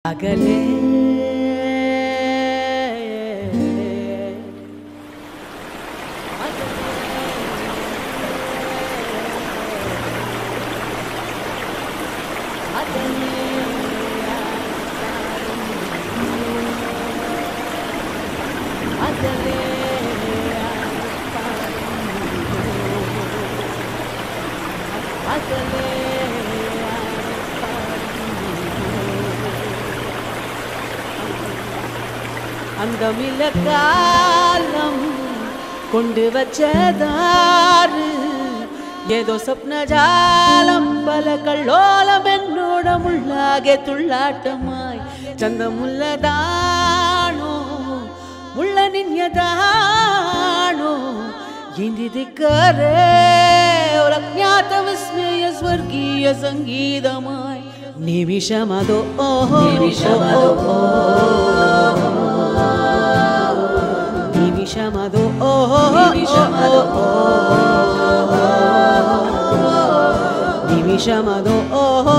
Agale அந்தமில்ல காலம் கொண்டு வச்சதாரு ஏதோ சொப்ன ஜாலம் பல கல்லோலம் என்னோட முள்ளாகே துள்ளாட்டமாய் ಚಂದಮುಲ್ಲದಾಣೋ ಮುಳ್ಳ ನಿನ್ಯದಾಣೋ ಇಂದಿದಿಕ್ಕರೆ ಅವರ ಜ್ಞಾತ ವಿಸ್ಮಯ ಸ್ವರ್ಗೀಯ ಸಂಗೀತಮಾಯ್ ನಿಮಿಷಮದೋ ಓಹೋ ನಿಮಿಷಮದೋ ನಿಮಿಷಮದೋ ಓಹೋ ನಿಮಿಷಮದೋ ನಿಮಿಷಮದೋ ಓಹೋ